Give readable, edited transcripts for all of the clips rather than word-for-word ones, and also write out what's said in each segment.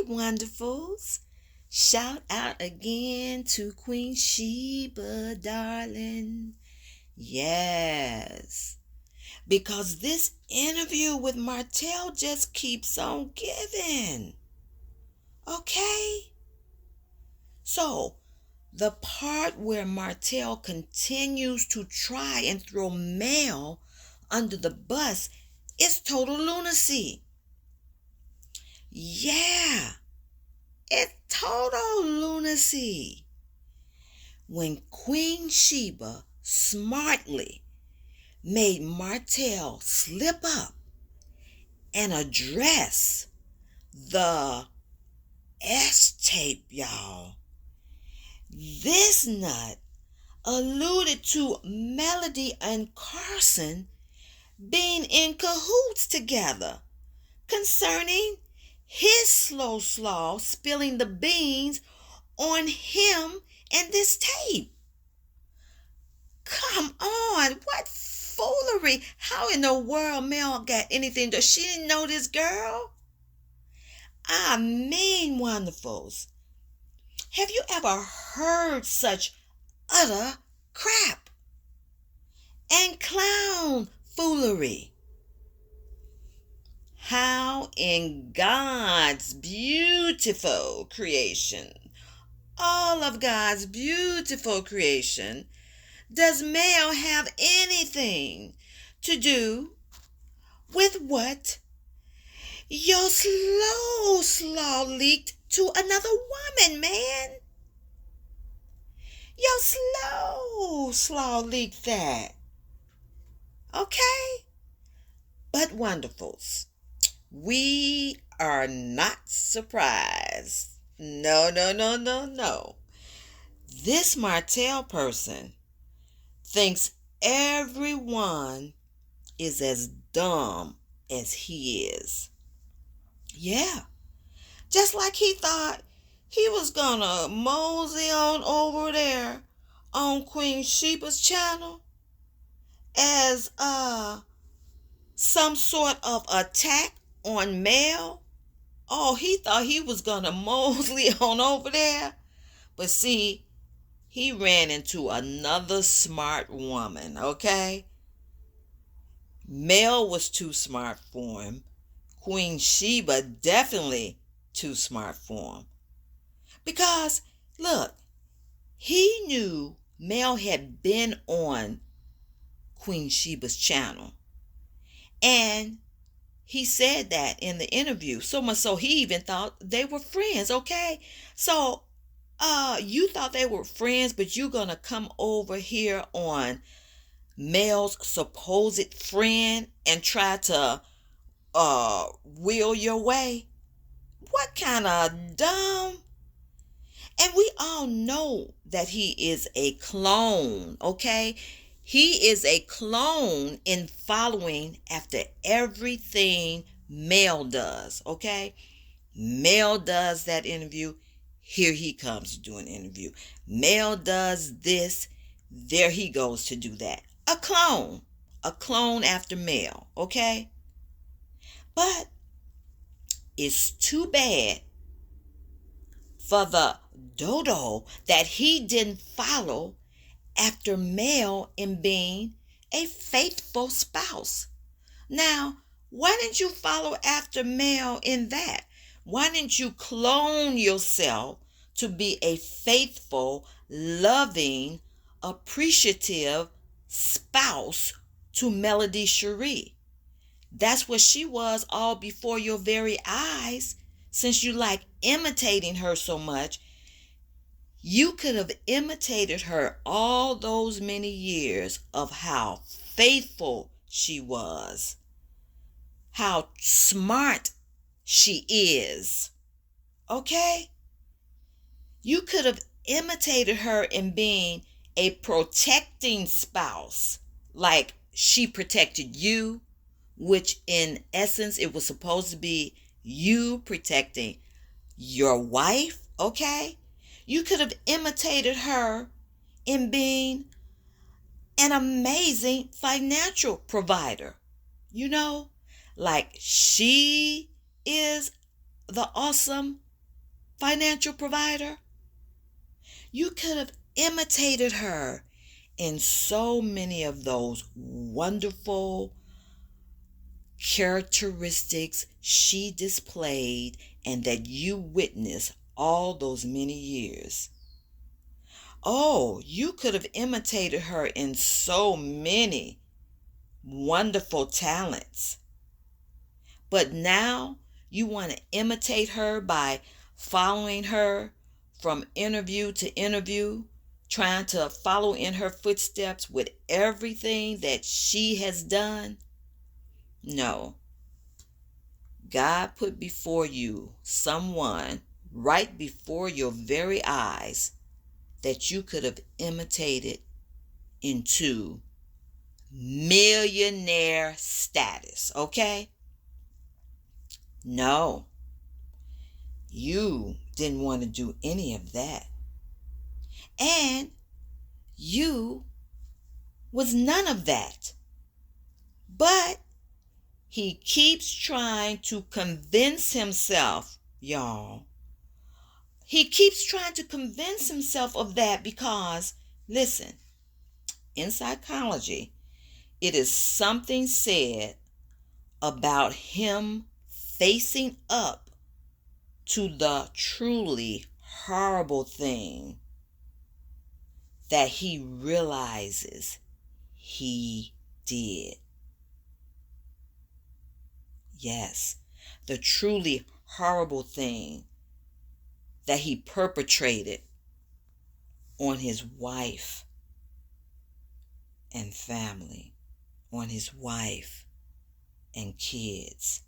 wonderfuls. Shout out again to Queen Sheba, darling. Yes. Because this interview with Martell just keeps on giving. Okay? So, the part where Martell continues to try and throw Mel under the bus is total lunacy. Yeah, it's total lunacy. When Queen Sheba smartly made Martell slip up and address the S-tape, y'all. This nut alluded to Melody and Karson being in cahoots together concerning his slow slaw spilling the beans on him and this tape. Come on, what foolery. How in the world Mel got anything to... She didn't know this girl? I mean, wonderfuls. Have you ever heard such utter crap and clown foolery? How in God's beautiful creation, all of God's beautiful creation, does Mel have anything to do with what your slow slaw leaked to another woman, man? Your slow slaw leaked that. Okay? But wonderfuls, we are not surprised. No. This Martell person thinks everyone is as dumb as he is. Yeah, just like he thought he was gonna mosey on over there on Queen Sheba's channel as some sort of attack on Mel. Oh, he thought he was gonna mosey on over there. But see, he ran into another smart woman, okay? Mel was too smart for him. Queen Sheba definitely too smart for him. Because, look, he knew Mel had been on Queen Sheba's channel. And he said that in the interview. So much so he even thought they were friends, okay? So, you thought they were friends, but you're going to come over here on Mel's supposed friend and try to will your way? What kind of dumb? And we all know that he is a clone, okay? He is a clone in following after everything Mel does, okay? Mel does that interview. Here he comes to do an interview. Mel does this. There he goes to do that. A clone after Mel, okay? But it's too bad for the dodo that he didn't follow after Mel in being a faithful spouse. Now, why didn't you follow after Mel in that? Why didn't you clone yourself to be a faithful, loving, appreciative spouse to Melody Cherie? That's what she was all before your very eyes. Since you like imitating her so much, you could have imitated her all those many years of how faithful she was, how smart she is. Okay? You could have imitated her in being a protecting spouse, like she protected you, which in essence it was supposed to be you protecting your wife, okay? You could have imitated her in being an amazing financial provider. You know, like she is the awesome financial provider. You could have imitated her in so many of those wonderful characteristics she displayed and that you witnessed all those many years. Oh, you could have imitated her in so many wonderful talents. But now you want to imitate her by following her from interview to interview, trying to follow in her footsteps with everything that she has done. No. God put before you someone right before your very eyes that you could have imitated into millionaire status, okay? No, you didn't want to do any of that. And you was none of that. But he keeps trying to convince himself, y'all. He keeps trying to convince himself of that because, listen, in psychology, it is something said about him facing up to the truly horrible thing that he realizes he did. Yes, the truly horrible thing that he perpetrated on his wife and family, on his wife and kids.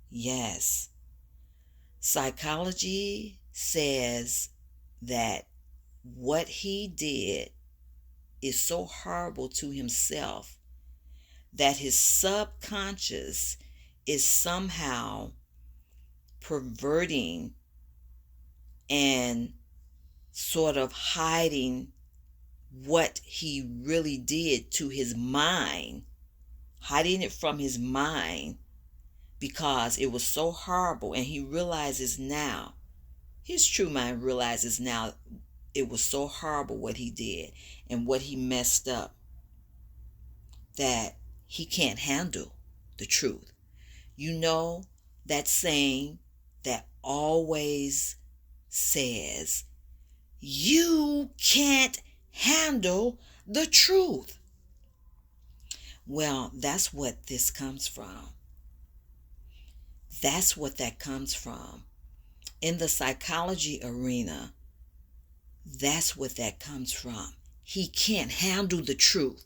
Yes, psychology says that what he did is so horrible to himself that his subconscious is somehow perverting and sort of hiding what he really did to his mind, hiding it from his mind because it was so horrible. And he realizes now, his true mind realizes now it was so horrible what he did and what he messed up that he can't handle the truth. You know that saying that always says, you can't handle the truth. Well, that's what this comes from. That's what that comes from. In the psychology arena, that's what that comes from. He can't handle the truth.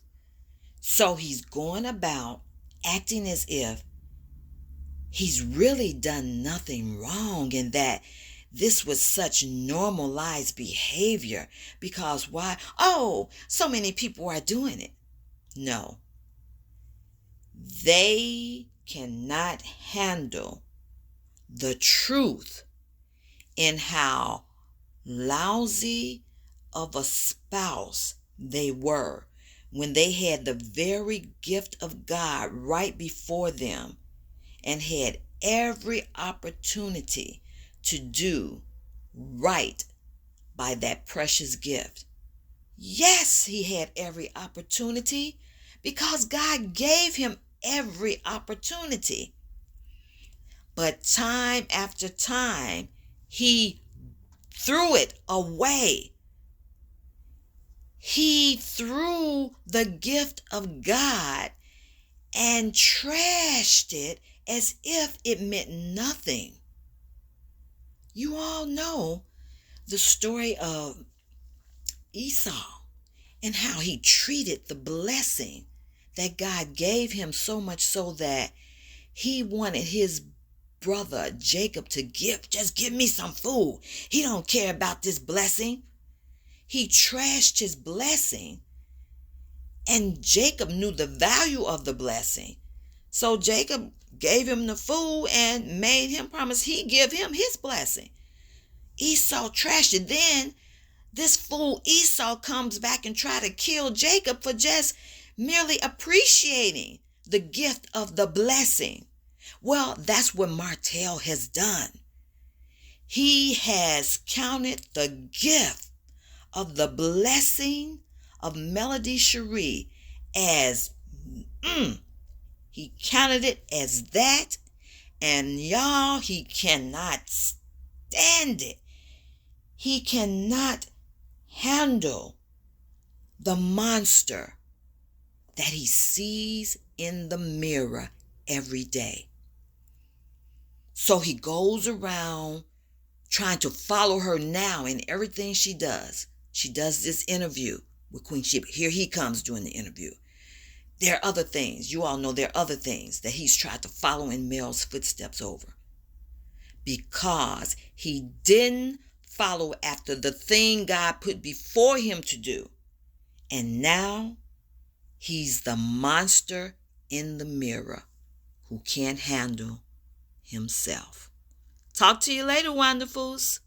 So he's going about acting as if he's really done nothing wrong and that this was such normalized behavior because why? Oh, so many people are doing it. No. They cannot handle the truth in how lousy of a spouse they were when they had the very gift of God right before them and had every opportunity to do right by that precious gift. Yes, he had every opportunity because God gave him every opportunity. But time after time, he threw it away. He threw the gift of God and trashed it as if it meant nothing. You all know the story of Esau and how he treated the blessing that God gave him, so much so that he wanted his brother Jacob to just give me some food. He don't care about this blessing. He trashed his blessing, and Jacob knew the value of the blessing. So Jacob gave him the food and made him promise he'd give him his blessing. Esau trashed it. Then this fool Esau comes back and try to kill Jacob for just merely appreciating the gift of the blessing. Well, that's what Martell has done. He has counted the gift of the blessing of Melody Cherie as, he counted it as that. And y'all, he cannot stand it. He cannot handle the monster that he sees in the mirror every day. So he goes around trying to follow her now in everything she does. She does this interview with Queen Sheba. Here he comes doing the interview. There are other things. You all know there are other things that he's tried to follow in Mel's footsteps over. Because he didn't follow after the thing God put before him to do. And now he's the monster in the mirror who can't handle himself. Talk to you later, wonderfuls.